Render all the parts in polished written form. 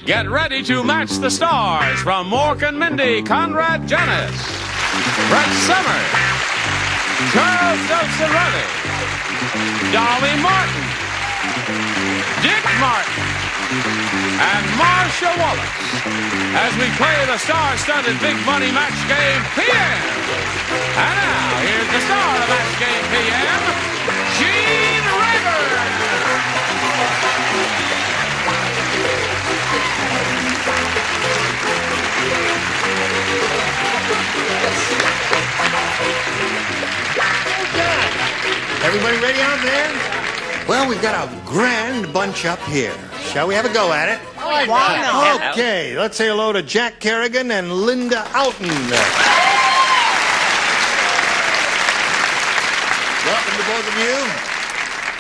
Get ready to match the stars from Mork and Mindy, Conrad, Janis, Brett Summers, Charles Dodson Reilly, Dolly Martin, Dick Martin, and Marcia Wallace as we play the star-studded Big Money Match Game PM. And now, here's the star of Match Game PM, Gene Rayburn. Everybody ready out there? Well, we've got a grand bunch up here. Shall we have a go at it? Why not? Okay, let's say hello to Jack Kerrigan and Linda Outen. Welcome to both of you.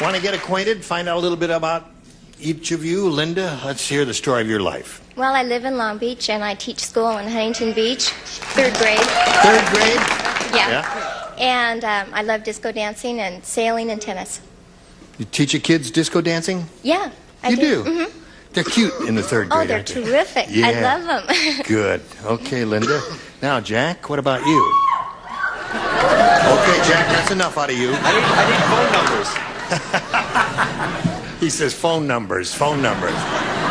Want to get acquainted, find out a little bit about each of you. Linda, let's hear the story of your life. Well, I live in Long Beach, and I teach school in Huntington Beach, 3rd grade. 3rd grade? Yeah. And I love disco dancing and sailing and tennis. You teach your kids disco dancing? Yeah, I You do? Mm-hmm. They're cute in the 3rd grade, Oh, they're aren't they? terrific. Yeah. I love them. Good. Okay, Linda. Now, Jack, what about you? Okay, Jack, that's enough out of you. I need phone numbers. He says phone numbers, phone numbers.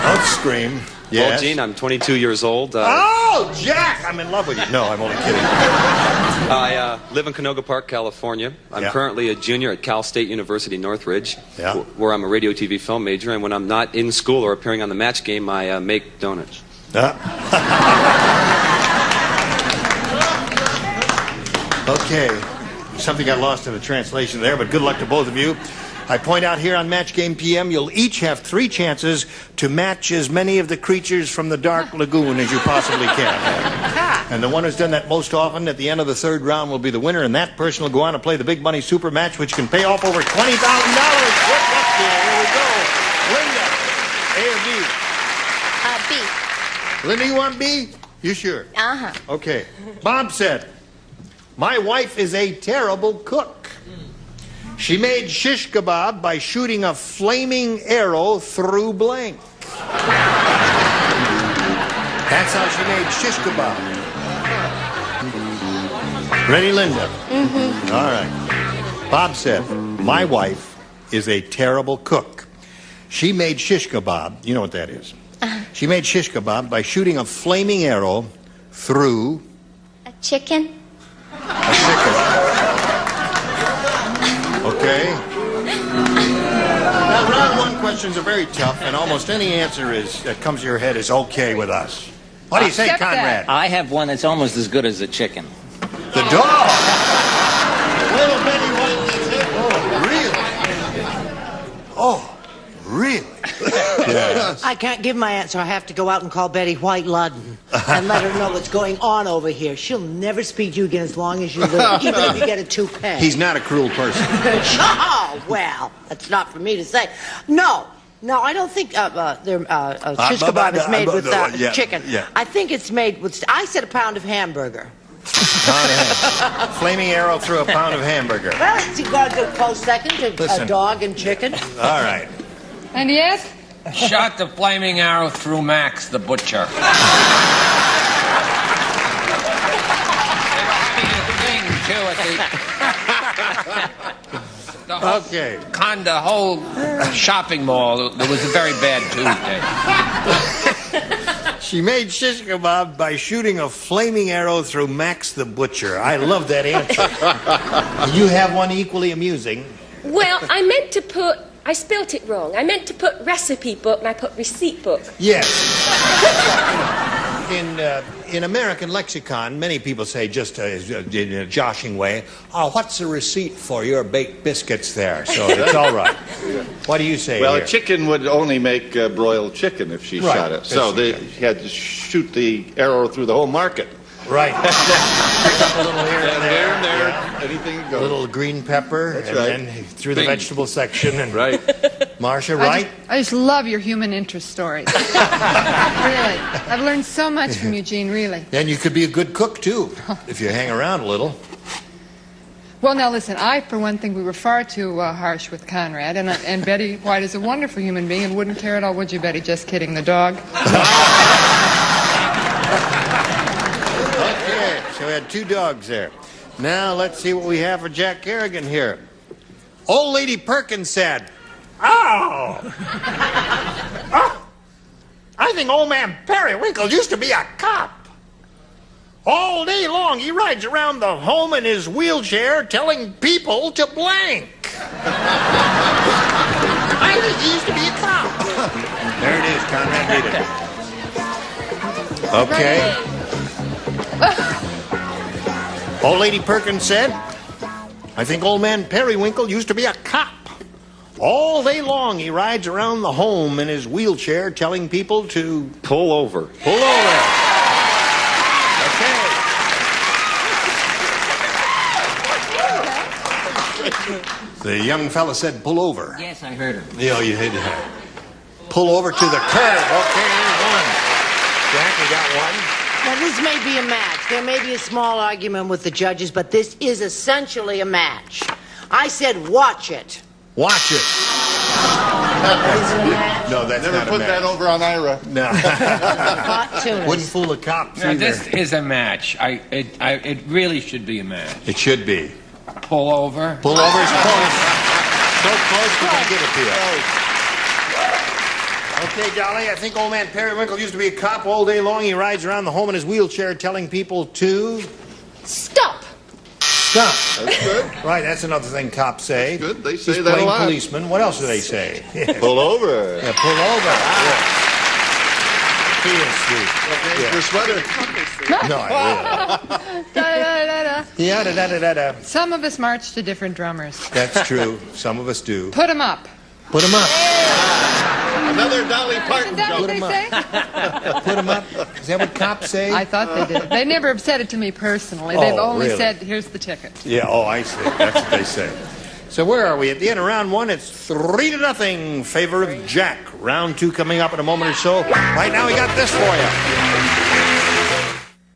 Don't scream. Yes. Well, Gene, I'm 22 years old. Oh, Jack! I'm in love with you. No, I'm only kidding. I live in Canoga Park, California. I'm currently a junior at Cal State University, Northridge, where I'm a radio, TV, film major. And when I'm not in school or appearing on the match game, I make donuts. Okay. Something got lost in the translation there, but good luck to both of you. I point out here on Match Game PM, you'll each have 3 chances to match as many of the creatures from the Dark Lagoon as you possibly can. And the one who's done that most often at the end of the 3rd round will be the winner, and that person will go on to play the Big Money Super Match, which can pay off over $20,000. Good luck here. Here we go. Linda, A or B? B. Linda, you want B? You sure? Uh-huh. Okay. Bob said, my wife is a terrible cook. She made shish kebab by shooting a flaming arrow through blank. That's how she made shish kebab. Ready, Linda? Mm-hmm. All right. Bob said, my wife is a terrible cook. She made shish kebab. You know what that is. She made shish kebab by shooting a flaming arrow through... A chicken? A chicken. Okay. Now, round 1 questions are very tough, and almost any answer that comes to your head is okay with us. What do you say, Conrad? I have one that's almost as good as a chicken. The dog. Little Betty White gets it. Oh, really? Yes. I can't give my answer. I have to go out and call Betty White Ludden and let her know what's going on over here. She'll never speak to you again as long as you live, even if you get a toupee. He's not a cruel person. Oh, well, that's not for me to say. No, I don't think shish kebab is made with chicken. Yeah. I think it's made with, I said a pound of hamburger. Flaming arrow through a pound of hamburger. Well, you got a close second to Listen. a dog and chicken. All right. And yes? Shot the flaming arrow through Max, the butcher. Okay. The whole shopping mall, there was a very bad Tuesday. She made shish kebab by shooting a flaming arrow through Max the Butcher. I love that answer. You have one equally amusing. Well, I spelt it wrong. I meant to put recipe book, and I put receipt book. Yes. In American lexicon, many people say, just in a joshing way, oh, what's the receipt for your baked biscuits there? So it's all right. What do you say Well, here? a chicken would only make broiled chicken if she shot it. So she had to shoot the arrow through the whole market. Right. Pick up a little here and there. Yeah. Anything A goes. little green pepper, That's and right. then through the vegetable section. And Right. Marcia, right? I just love your human interest stories. Really. I've learned so much from Eugene, really. And you could be a good cook, too, if you hang around a little. Well, now listen, for one thing, we were far too harsh with Conrad, and Betty White is a wonderful human being and wouldn't care at all, would you, Betty? Just kidding, the dog. Okay, so we had 2 dogs there. Now let's see what we have for Jack Kerrigan here. Old Lady Perkins said, "Oh! Oh! I think old man Periwinkle used to be a cop. All day long he rides around the home in his wheelchair telling people to blank. I think he used to be a cop." There it is, Conrad, read it. Okay. Old Lady Perkins said, "I think old man Periwinkle used to be a cop. All day long he rides around the home in his wheelchair telling people to Pull over. pull over." Okay. The young fella said pull over. Yes, I heard him. Yeah, you had to pull over to the curb. Okay, there's one. Jack, you got one. Now, this may be a match. There may be a small argument with the judges, but this is essentially a match. I said watch it. Watch it. No, that's Never not a put match. that over on Ira. No. Hot tunas. Wouldn't fool the cops Now, either. this is a match. It really should be a match. It should be. Pull over. Pull over is close. So close, we're going to give it to you. Okay, Dolly, I think old man Periwinkle used to be a cop. All day long he rides around the home in his wheelchair telling people to Stop. stop. That's good. Right, that's another thing cops say. That's good. They say He's that a playing lot. policeman. What else do they say? Pull over. Yeah, pull over. He is sweet. Okay, your sweater. No, I Da-da-da-da. will. Yeah, da-da-da-da-da. Some of us march to different drummers. That's true. Some of us do. Put 'em up. Put him up. Another Dolly Parton Isn't that joke. what they say? Put him up. Is that what cops say? I thought they did. They never have said it to me personally. They've Oh, only really? said, here's the ticket. Yeah, oh, I see. That's what they say. So where are we? At the end of round 1, it's 3-0, favor of Jack. Round 2 coming up in a moment or so. Right now, we got this for you.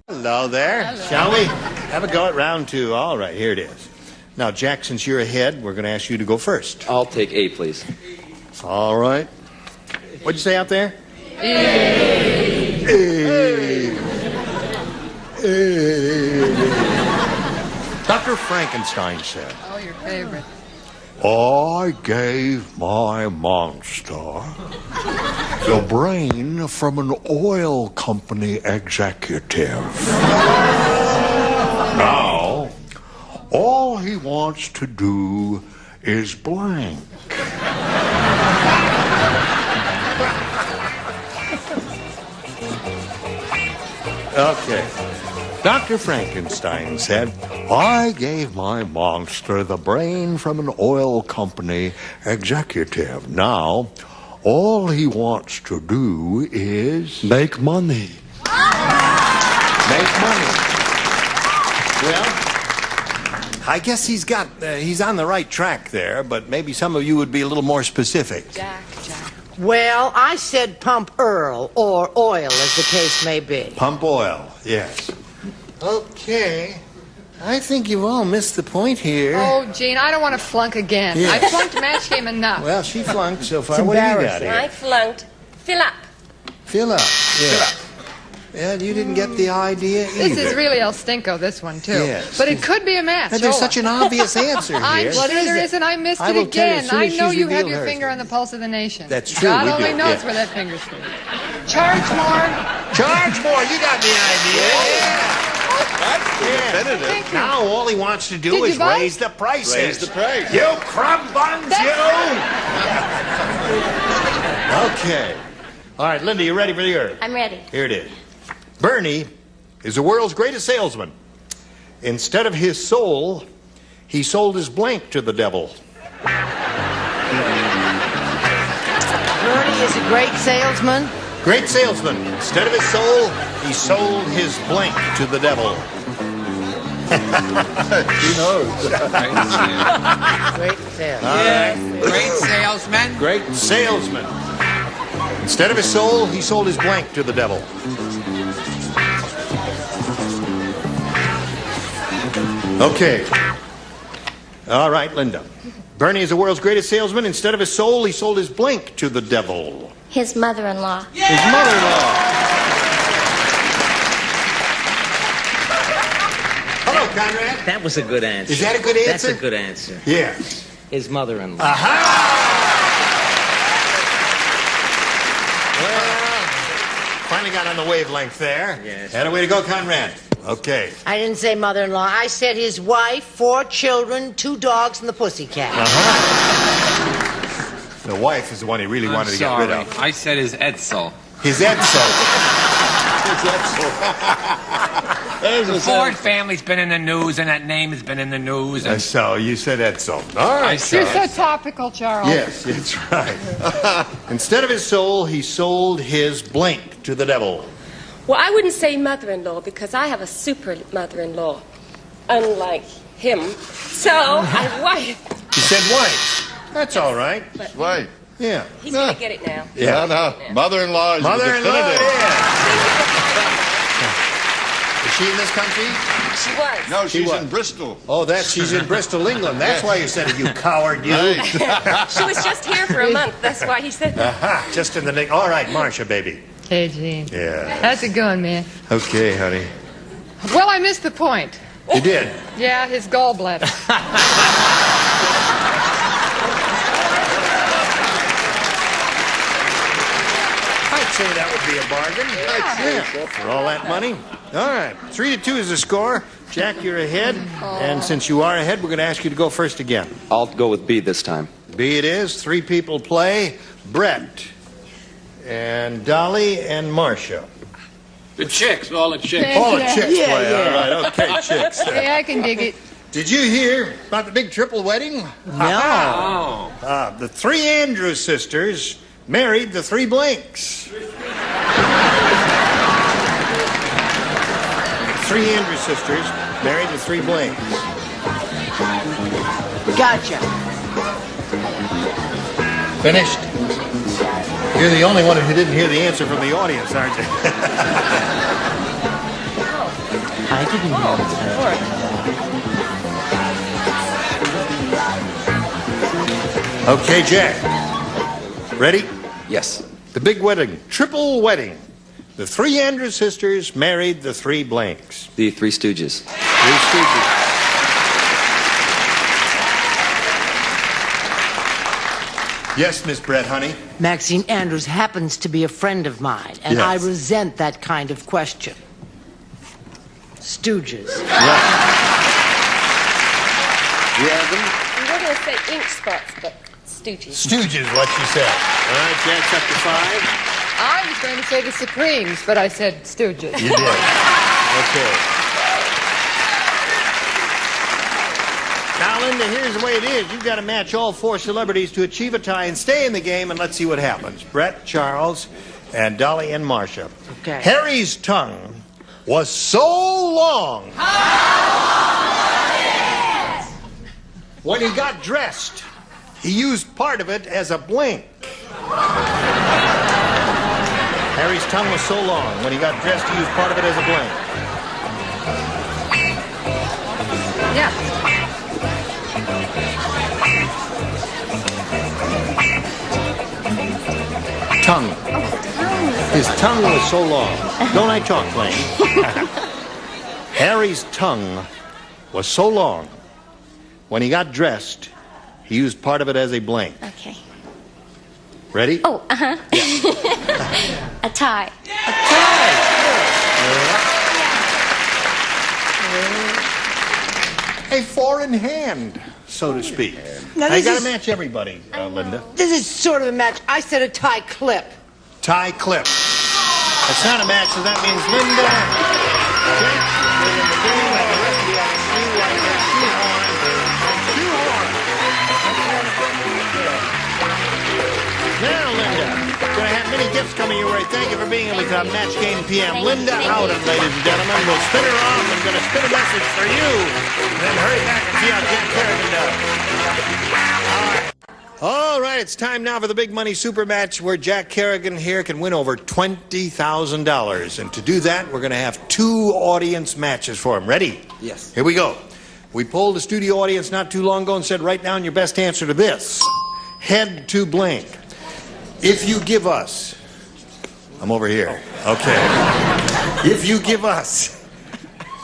Hello there. Hello. Shall we have a go at round 2? All right, here it is. Now, Jack, since you're ahead, we're going to ask you to go first. I'll take A, please. All right. What'd you say out there? Dr. Frankenstein said, Oh, your favorite. I gave my monster the brain from an oil company executive. Now, all he wants to do is blank. Okay. Dr. Frankenstein said, I gave my monster the brain from an oil company executive. Now, all he wants to do is make money. make money. Well, I guess he's on the right track there, but maybe some of you would be a little more specific. Jack. Well, I said pump Earl or oil, as the case may be. Pump oil, yes. Okay. I think you've all missed the point here. Oh, Gene, I don't want to flunk again. Yeah. I flunked match game enough. Well, she flunked so far. It's What do you got embarrassing. here? I flunked. Fill up. Fill up. Yeah. Yeah, you didn't get the idea either. This is really El Stinko, this one, too. Yes. But it could be a match. Now, there's Oh. such an obvious answer here. I'm What sure is there it? is, and I missed I it will tell you again. as soon I as know she's you have revealed your hers. finger on the pulse of the nation. That's true, God we only do, knows yeah. where that finger's going. Charge more. Charge more. You got the idea. That's definitive. Thank you. Now all he wants to do Did you is vote? raise the prices. Raise the price. You crumb buns, you! Okay. All right, Linda, you ready for yours? I'm ready. Here it is. Bernie is the world's greatest salesman. Instead of his soul, he sold his blank to the devil. Bernie is a great salesman. Great salesman. Instead of his soul, he sold his blank to the devil. He knows. Great salesman. All right. Great salesman. Great salesman. Instead of his soul, he sold his blank to the devil. Okay. All right, Linda. Bernie is the world's greatest salesman. Instead of his soul, he sold his blank to the devil. His mother-in-law. His mother-in-law. Hello, Conrad. That was a good answer. Is that a good answer? That's a good answer. Yeah. His mother-in-law. Well, finally got on the wavelength there. Yes. Had a way to go, Conrad. Okay. I didn't say mother-in-law. I said his wife, 4 children, 2 dogs, and the pussycat. The wife is the one he really wanted to get rid of. I said his Edsel. His Edsel. The Ford family's been in the news, and that name has been in the news. And So you said Edsel. All right. You're so topical, Charles. Yes, that's right. Instead of his soul, he sold his blank to the devil. Well, I wouldn't say mother-in-law because I have a super mother-in-law, unlike him. So, my wife. He said wife. That's all right. Wife. Yeah. He's going to get it now. Yeah, no. Mother-in-law is Mother-in-law, definitive. Is she in this country? She was. No, she's was. in Bristol. Oh, she's in Bristol, England. That's why you said it, you coward, you. Right. She was just here for a month. That's why he said that. Aha, just in the nick. All right, Marcia, baby. Hey, Gene. Yeah. How's it going, man? Okay, honey. Well, I missed the point. You did. Yeah, his gallbladder. I'd say that would be a bargain. Yeah. For all that money. All right. 3-2 is the score. Jack, you're ahead. And since you are ahead, we're going to ask you to go first again. I'll go with B this time. B it is. 3 people play. Brett and Dolly and Marcia. The chicks, all the chicks. All the chicks play. All right. Okay, chicks. Hey, I can dig it. Did you hear about the big triple wedding? No. The 3 Andrews sisters married the 3 Blanks. 3 Andrews sisters married the 3 Blanks. Gotcha. Finished? You're the only one who didn't hear the answer from the audience, aren't you? I didn't know that. Okay, Jack. Ready? Yes. The big wedding, triple wedding. The 3 Andrews sisters married the 3 Blanks. The Three Stooges. 3 Stooges. Yes, Miss Brett, honey. Maxine Andrews happens to be a friend of mine, and Yes. I resent that kind of question. Stooges. You have them? We were going to say ink spots, but stooges. Stooges, what she said. All right, Jack's up to 5. I was going to say the Supremes, but I said Stooges. You did. Okay. Now, Linda, here's the way it is. You've got to match all 4 celebrities to achieve a tie and stay in the game, and let's see what happens. Brett, Charles, and Dolly and Marcia. Okay. Harry's tongue was so long. When he got dressed, he used part of it as a blank. Harry's tongue was so long. When he got dressed, he used part of it as a blank. Yeah. Tongue. His tongue was so long. Don't I talk plain? Harry's tongue was so long. When he got dressed, he used part of it as a blank. Okay. Ready? Oh, uh-huh. A tie. A tie. A 4 in hand, so to speak. Now, Now you this got to is- match everybody, Linda. This is sort of a match. I said a tie clip. Tie clip. It's not a match, so that means Linda. Jack, we're in the game, and the rest of you have to see like a shoehorn. Now, Linda, going to have many gifts coming your way. Thank you for being with Match Game PM. Linda Howden, ladies and gentlemen. We'll spin her off and going to spin a message for you. And then hurry back and see how Jack Kerrigan does. All right, it's time now for the big money super match where Jack Kerrigan here can win over $20,000. And to do that, we're going to have 2 audience matches for him. Ready? Yes. Here we go. We polled the studio audience not too long ago and said, write down your best answer to this. Head to blank. If you give us... I'm over here. Okay. If you give us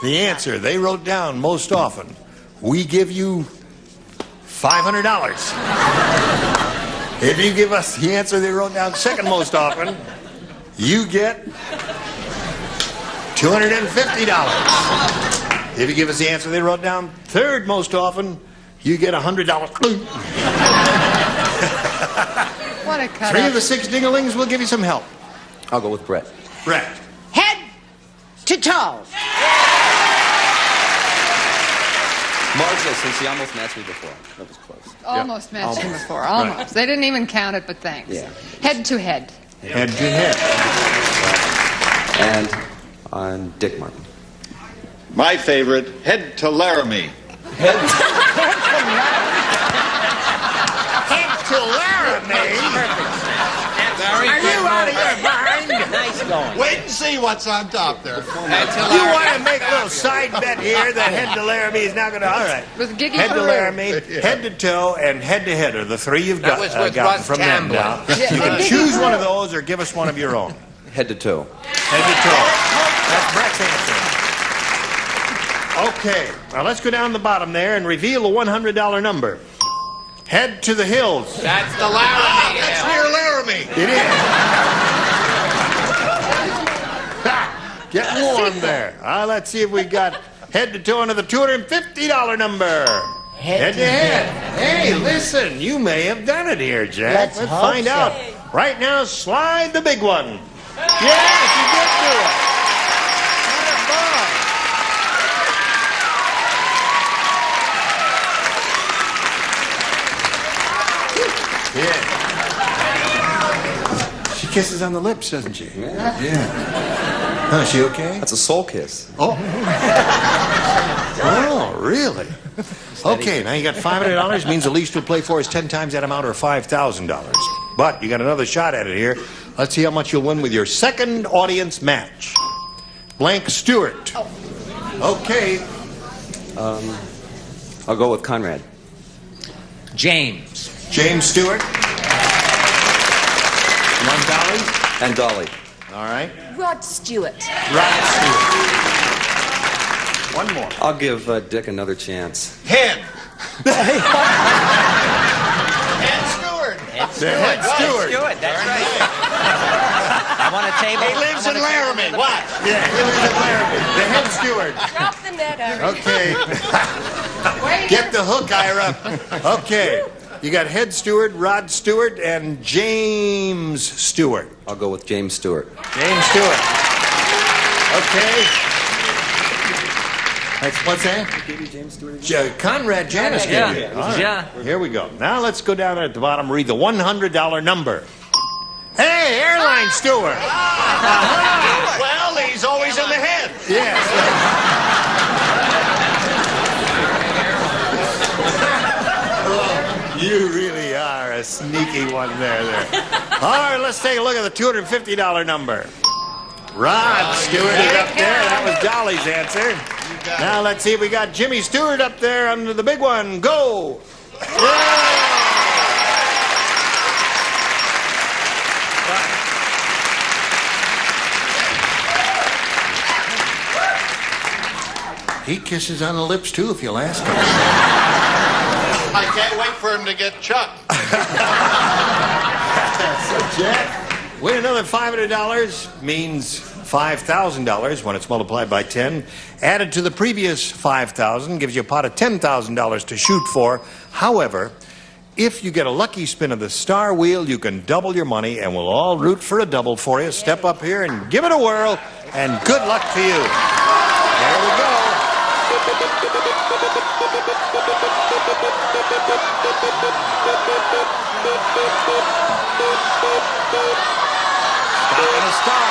the answer they wrote down most often, we give you $500. If you give us the answer they wrote down second most often, you get $250. If you give us the answer they wrote down third most often, you get $100. What a cut. 3 of the 6 dinglings will give you some help. I'll go with Brett. Brett. Head to toe. Marcia, since she almost matched me before. That was close. Almost matched him before. Almost. Right. They didn't even count it, but thanks. Yeah. Head to head. Head to head. And on Dick Martin. My favorite, head to Laramie. Head to Laramie? Very Are good you out of move. your mind? Nice going. Wait and see what's on top there. You want to make a little side bet here that head to Laramie is not going to... All right. With Giggy Head to Peru. Laramie, head to toe, and head to head are the 3 you've got, was with gotten Russ from them Tamblyn. now. You can choose one of those or give us one of your own. Head to toe. Head to toe. That's Brett's answer. Okay. Now let's go down the bottom there and reveal the $100 number. Head to the hills. That's the Laramie. That's near Laramie. It is. Get warm there. Let's see if we got head to toe into the $250 number. Head to head. Hey, listen, you may have done it here, Jack. Let's hope find so. out. Right now, slide the big one. Yes, you did do it. Yeah. She kisses on the lips, doesn't she? Yeah. Oh, is she okay? That's a soul kiss. Oh. Oh, really? Okay, now you got $500. Means the least you'll play for is 10 times that amount or $5,000. But you got another shot at it here. Let's see how much you'll win with your second audience match. Blank Stewart. Okay. I'll go with Conrad. James. James Stewart. One Dolly. And Dolly. All right. Rod Stewart. Rod Stewart. One more. I'll give Dick another chance. Head. Head Stewart. The head steward. That's right. I want a table. He lives in Laramie. What? Yeah, he lives in Laramie. The head steward. Drop the net out. Okay. Get the hook, Ira. Okay. You got head steward, Rod Stewart, and James Stewart. I'll go with James Stewart. James Stewart. Okay. What's that? Conrad Janis gave you. All right. Yeah. Here we go. Now let's go down at the bottom, read the $100 number. Hey, airline steward. Well, he's always in the head. Yes. You really are a sneaky one there. All right, let's take a look at the $250 number. Rod Stewart is up there. That was Dolly's answer. Now let's see if we got Jimmy Stewart up there under the big one. Go! He kisses on the lips too, if you'll ask him. I can't wait for him to get chucked. So, Jack, win another $500 means $5,000 when it's multiplied by 10. Added to the previous $5,000 gives you a pot of $10,000 to shoot for. However, if you get a lucky spin of the star wheel, you can double your money, and we'll all root for a double for you. Step up here and give it a whirl, and good luck to you. There we go. Stop at a star.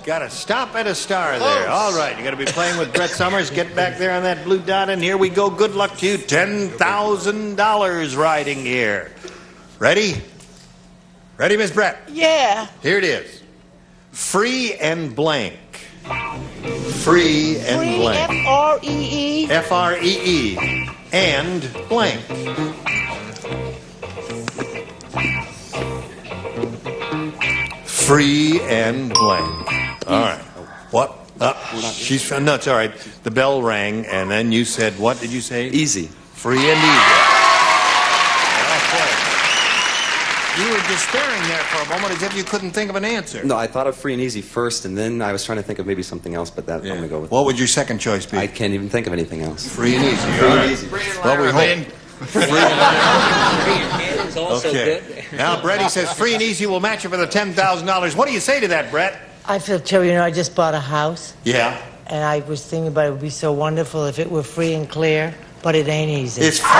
Got to stop at a star there. All right, you're going to be playing with Brett Summers. Get back there on that blue dot, and here we go. Good luck to you. $10,000 riding here. Ready? Ready, Miss Brett? Yeah. Here it is. Free and blank. Free and Free, blank. F-R-E-E. F-R-E-E. And blank. Free and blank. All right. What? She's no, it's all right. The bell rang, and then you said, what did you say? Easy. Free and easy. Okay. You were despairing there for a moment as if you couldn't think of an answer. No, I thought of free and easy first, and then I was trying to think of maybe something else, but that I'm going to go with. What would your second choice be? I can't even think of anything else. Free and easy. Free and easy. Well, we hope. It's also Okay. good. Now, Brett, he says free and easy will match you for the $10,000. What do you say to that, Brett? I feel terrible. You know, I just bought a house. Yeah. And I was thinking about it would be so wonderful if it were free and clear, but it ain't easy. It's free.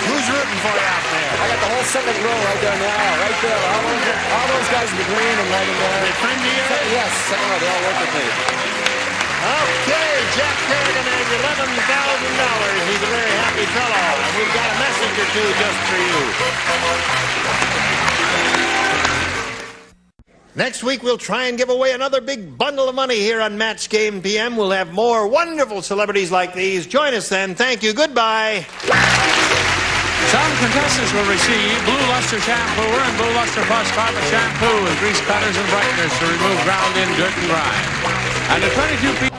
Who's rooting for you out there? I got the whole second row right there now, right there. All those guys in the green and right in there. They friend of yours? Yes, second row. They all work with me. Okay, Jack Kerrigan has $11,000. He's a very happy fellow, and we've got a message or two just for you. Next week, we'll try and give away another big bundle of money here on Match Game PM. We'll have more wonderful celebrities like these. Join us then. Thank you. Goodbye. Some contestants will receive Blue Luster Shampooer and Blue Luster Plus Carpet Shampoo with grease cutters and brighteners to remove ground-in dirt and grime. And the 22 people...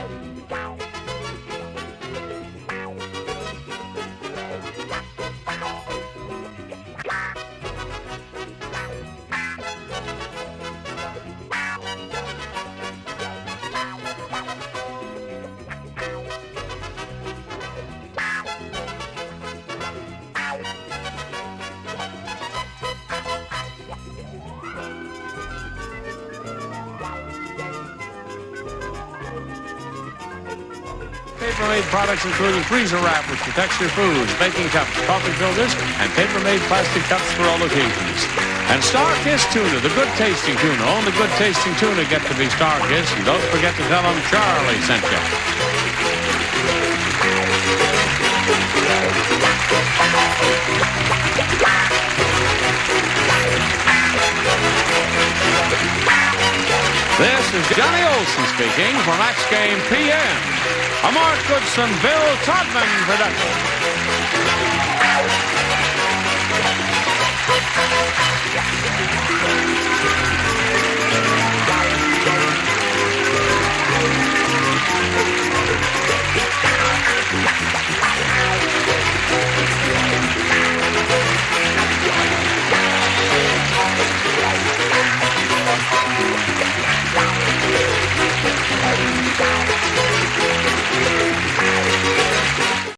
Paper-made products including freezer wrap which protects your foods, baking cups, coffee filters, and paper-made plastic cups for all occasions. And Star-Kissed tuna, the good-tasting tuna. Only good-tasting tuna get to be Star-Kissed, and don't forget to tell them Charlie sent you. This is Johnny Olson speaking for Match Game PM. A Mark Goodson, Bill Todman production.